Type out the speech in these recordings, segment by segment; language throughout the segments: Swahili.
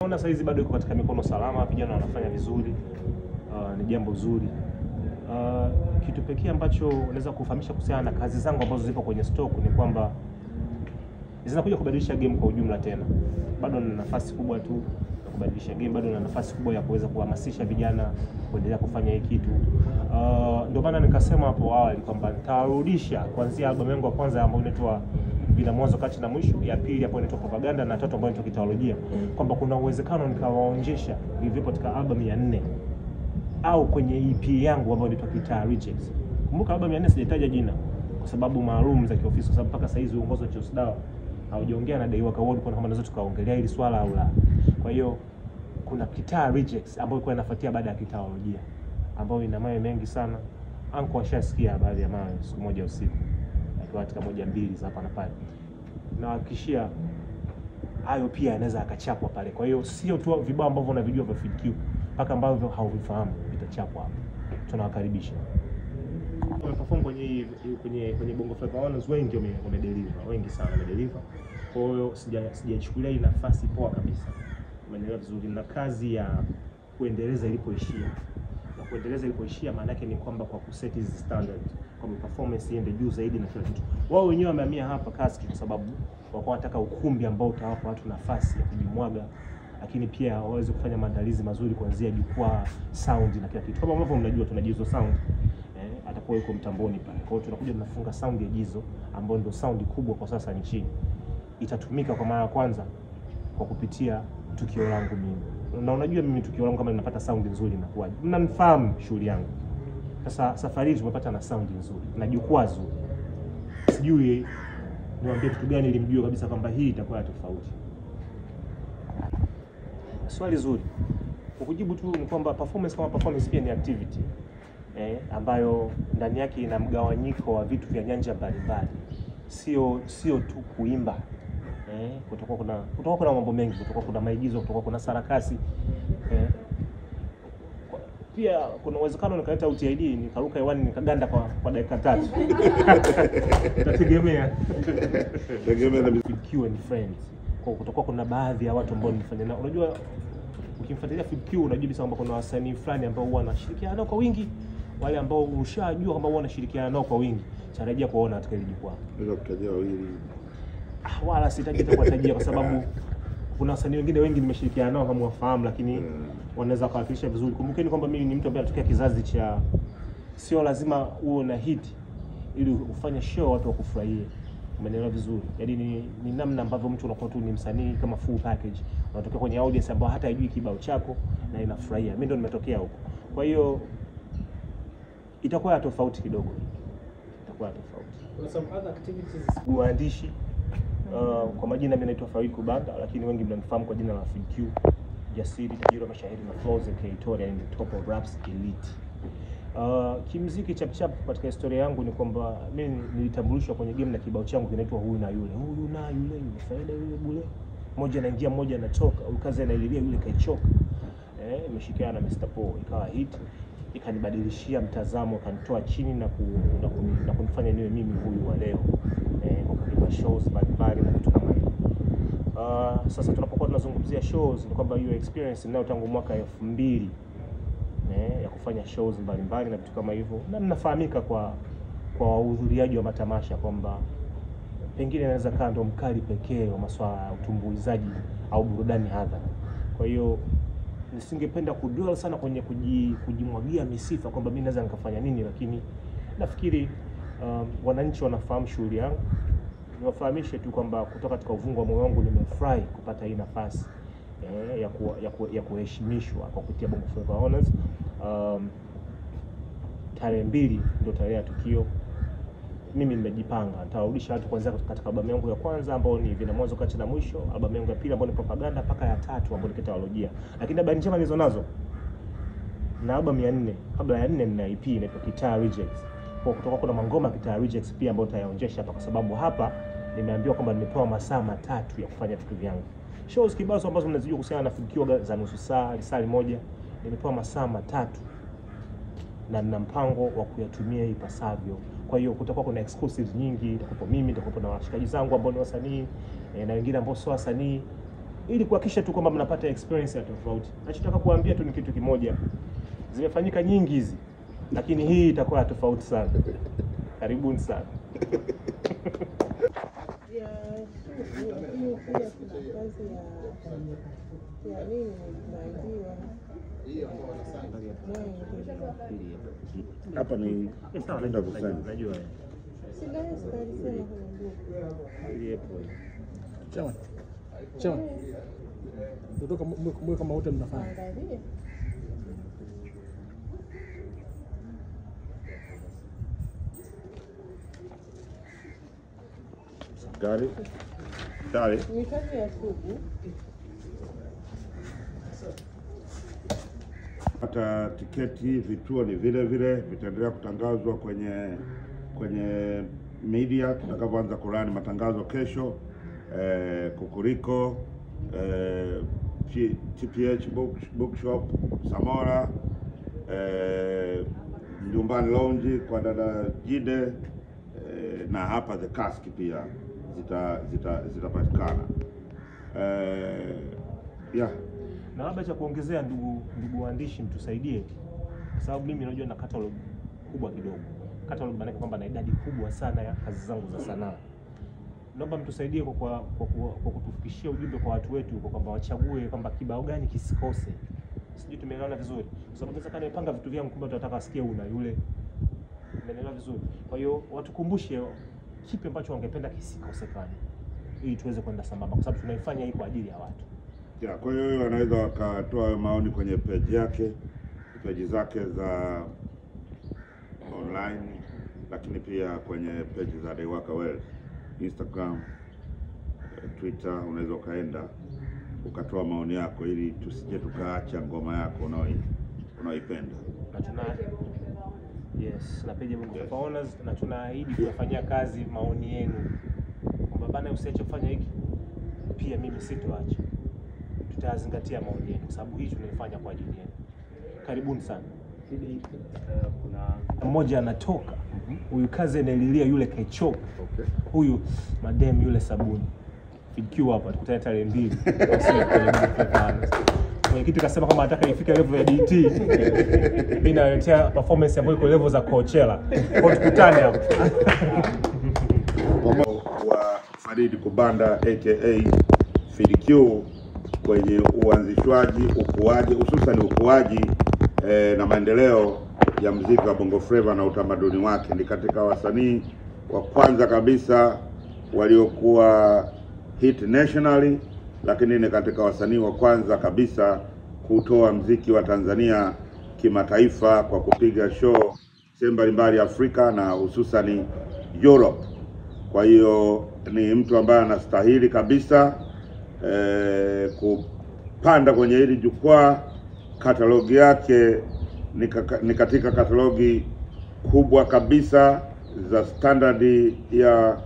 Naona saizi bado iko katika mikono salama, vijana wanafanya vizuri, ni jambo zuri. Kitu pekee ambacho naweza kufahamisha kuhusiana na kazi zangu ambazo zipo kwenye stock ni kwamba zinakuja kubadilisha game kwa ujumla tena. Bado na nafasi kubwa tu ya kubadilisha game, bado na nafasi kubwa ya kuweza kuhamasisha vijana kuendelea kufanya hii kitu. Ndio maana nikasema hapo awali kwamba nitarudisha kuanzia album yangu ya kwanza ambayo inaitwa Vina Mwanzo Kati na Mwisho, ya pili hapo inaitwa Propaganda, na tatu ambayo inaitwa Kitawolojia, kwamba kuna uwezekano nikawaonyesha vilivyopo katika album ya 4 au kwenye EP yangu ambayo inaitwa Guitar Rejects. Kumbuka album ya 4 sijataja jina kwa sababu maalum za kiofisi, kwa sababu mpaka sasa hizi uongozi wa Chosdawa haujaongea na Daiwaka World kwa kama naweza tukaongelea hili swala au la. Kwa hiyo kuna Guitar Rejects ambayo ilikuwa inafuatia baada ya Kitawolojia, ambayo ina mawe mengi sana. Anko ashasikia baadhi ya mawe siku moja usiku katika moja mbili za hapa na pale, na hakikishia hayo pia yanaweza akachapwa pale. Kwa hiyo sio tu vibao ambavyo unavijua vya FeedQ, mpaka ambavyo hauvifahamu vitachapwa hapo. Tunawakaribisha. Wameperform kwenye Bongo Flava Honors, wengi wamedeliver, wengi sana wamedeliver. Kwa hiyo sijachukulia hii nafasi poa kabisa. Umeelewa vizuri, na kazi ya kuendeleza ilipoishia. Na kuendeleza ilipoishia maana yake ni kwamba kwa kuset hizi standard, kwa performance iende juu zaidi na kila kitu. Wao wenyewe wamehamia hapa Kaski kwa sababu wako wanataka ukumbi ambao utawapa watu nafasi ya kujimwaga, lakini pia waweze kufanya maandalizi mazuri kuanzia jukwaa, sound na kila kitu. Kama ambavyo mnajua tuna Jizo Sound, atakuwa yuko mtamboni pale. Kwa hiyo tunakuja tunafunga sound ya Jizo ambayo ndio sound kubwa kwa sasa nchini. Itatumika kwa mara ya kwanza kwa kupitia tukio langu mimi. Na unajua mimi tukio langu kama ninapata sound nzuri na kuaje. Mnanifahamu shughuli yangu. Sasa safari hii tumepata na sound nzuri na jukwaa zuri. Sijui niwaambie kitu gani ili mjue kabisa kwamba hii itakuwa tofauti. Swali zuri. Kukujibu tu ni kwamba performance kama performance pia ni activity ambayo ndani yake ina mgawanyiko wa vitu vya nyanja mbalimbali. Sio tu kuimba. Kutoka kuna mambo mengi, kutoka kuna maigizo, kutoka kuna sarakasi. Pia kuna uwezekano nikaleta UTID nikaruka hewani nikaganda kwa dakika 3. Tategemea na FeedQ and friends. Kwa kutokuwa kuna baadhi ya watu ambao nilifanya nao. Unajua ukimfuatilia FeedQ unajua bisa kwamba kuna wasanii fulani ambao huwa wanashirikiana nao kwa wingi, wale ambao ushajua kwamba huwa wanashirikiana nao kwa wingi. Tarajia kuona katika ile jukwaa. Naweza kutajia wawili. Wala sitaji kuwatajia kwa sababu kuna wasanii wengine wengi nimeshirikiana nao kama wafahamu, lakini wanaweza kuwakilisha vizuri. Kumbukeni kwamba mimi ni mtu ambaye natokea kizazi cha sio lazima uwe na hit ili ufanye show watu wakufurahie. Umeelewa vizuri? Yaani ni namna ambavyo mtu unakuwa tu ni msanii kama full package. Unatokea kwenye audience ambao hata haijui kibao chako na inafurahia. Mimi ndo nimetokea huko. Kwa hiyo itakuwa tofauti kidogo. Itakuwa tofauti. Some other activities Uandishi kwa majina mimi naitwa Farid Kubanda, lakini wengi mnanifahamu kwa jina la FeedQ, jasiri, tajiri wa mashairi na flows and K-Tori and top of raps elite. Kimuziki chap katika historia yangu ni kwamba mimi nilitambulishwa kwenye game na kibao changu kinaitwa Huyu na Yule. Huyu na Yule ni faida yule bure. Mmoja anaingia mmoja anatoka, ukazi analilia yule kaichoka. Imeshirikiana na Mr. Paul, ikawa hit, ikanibadilishia mtazamo, kanitoa chini na kunifanya niwe mimi huyu wa leo. Kwa shows mbalimbali na vitu kama hivyo. Sasa tunapokuwa tunazungumzia shows ni kwamba hiyo experience ninayo tangu mwaka 2000 ya kufanya shows mbalimbali na vitu kama hivyo, na ninafahamika kwa wahudhuriaji wa matamasha kwamba pengine naweza kaa ndo mkali pekee wa masuala ya utumbuizaji au burudani hadhara. Kwa hiyo nisingependa kudwell sana kwenye kujimwagia misifa kwamba mimi naweza nikafanya nini, lakini nafikiri wananchi wanafahamu shughuli yangu. Niwafahamishe tu kwamba kutoka katika uvungu wa moyo wangu nimefurahi kupata hii nafasi ya kuheshimishwa kwa kupitia Bongo Flava Honors. Tarehe 2 ndio tarehe ya tukio. Mimi nimejipanga nitarudisha watu kwanza katika albamu yangu ya kwanza ambayo ni Vina Mwanzo Kati na Mwisho, albamu yangu ya pili ambayo ni Propaganda, mpaka ya 3 ambayo ni Kitawolojia. Lakini habari njema nilizo nazo na albamu ya 4, kabla ya 4 nina EP inaitwa Guitar Rejects. Kwa kutoka kuna mangoma Guitar Rejects pia ambayo nitayaonjesha hapa, kwa sababu hapa nimeambiwa kwamba nimepewa masaa 3 ya kufanya vitu vyangu. Shows kibao ambazo mnazijua kuhusiana na FeedQ za nusu saa, saa moja, nimepewa masaa 3 na nina mpango wa kuyatumia ipasavyo. Kwa hiyo kutakuwa kuna exclusives nyingi, nitakuwa mimi, nitakuwa na washikaji zangu ambao ni wasanii na wengine ambao sio wasanii. ili kuhakikisha tu kwamba mnapata experience ya tofauti. Nachotaka kuambia tu ni kitu kimoja, zimefanyika nyingi hizi, lakini hii itakuwa tofauti sana. Karibuni sana. Hapa ni kwenda kusema. Najua. Chama. Kutoka mwe kama wote mnafanya. Gari. Tayari. Ni kazi ya sugu. Hata tiketi, vituo ni vile vile, vitaendelea kutangazwa kwenye media tutakapoanza kurani matangazo kesho. Kukuriko, TPH Bookshop, Samora, Nyumbani Lounge kwa dada Jide, na hapa The Cask pia zitapatikana. Yeah. Na labda cha kuongezea, ndugu waandishi, mtusaidie, kwa sababu mimi najua na catalog kubwa kidogo. Catalog maana kwamba na idadi kubwa sana ya kazi zangu za sanaa. Naomba mtusaidie kwa kutufikishia ujumbe kwa watu wetu, kwa kwamba wachague kwamba kibao gani kisikose. Sijui tumeelewana vizuri, kwa sababu sasa kana nimepanga vitu vyangu, kumbe tunataka asikie una yule. Umeelewa vizuri? Kwa hiyo watukumbushe kipi ambacho wangependa kisikosekane, ili tuweze kwenda sambamba, kwa sababu tunaifanya hii kwa ajili ya watu. Yeah, kwa hiyo wanaweza wakatoa maoni kwenye page zake za online, lakini pia kwenye page za Deiwaka Wells, Instagram, Twitter. Unaweza ukaenda ukatoa maoni yako ili tusije tukaacha ngoma yako unaoipenda. Na page Bongo Flava Owners, na tunaahidi kufanyia kazi maoni yenu, kwamba bana usiache kufanya hiki, pia mimi sitoacha. Tutazingatia maoni yenu, kwa sababu hii tunaifanya kwa ajili yenu. Karibuni sana. Kuna mmoja anatoka, huyu kazi analilia yule Kechoka. Okay. Huyu madem yule Sabuni. Fikiwa hapa tukutane tarehe 2. Mwenye kitu kasema kama anataka ifike level ya DT. Mimi naletea performance ambayo iko level za Coachella. Kwa tukutane hapo. Wa Farid Kubanda aka FIDQ kwenye uanzishwaji, ukuaji, hususan ukuaji na maendeleo ya muziki wa Bongo Flava na utamaduni wake. Ni katika wasanii wa kwanza kabisa waliokuwa hit nationally, lakini ni katika wasanii wa kwanza kabisa kutoa muziki wa Tanzania kimataifa kwa kupiga show sehemu mbalimbali Afrika na hususan Europe. Kwa hiyo ni mtu ambaye anastahili kabisa kupanda kwenye hili jukwaa. Katalogi yake ni katika katalogi kubwa kabisa za standard ya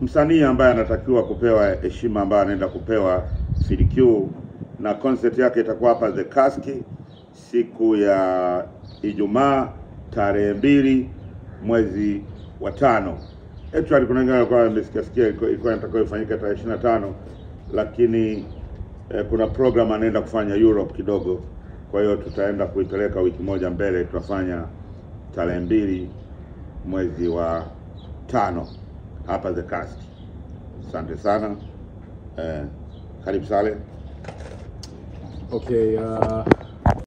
msanii ambaye anatakiwa kupewa heshima ambaye anaenda kupewa FIDQ, na concert yake itakuwa hapa The Cask siku ya Ijumaa tarehe 2 mwezi wa 5. Actually kuna wengine walikuwa wamesikia ilikuwa inatakiwa ifanyike tarehe 25, lakini kuna program anaenda kufanya Europe kidogo. Kwa hiyo tutaenda kuipeleka wiki moja mbele, tutafanya tarehe 2 mwezi wa 5 hapa The Cask. Asante sana. Karibu Saleh. Okay,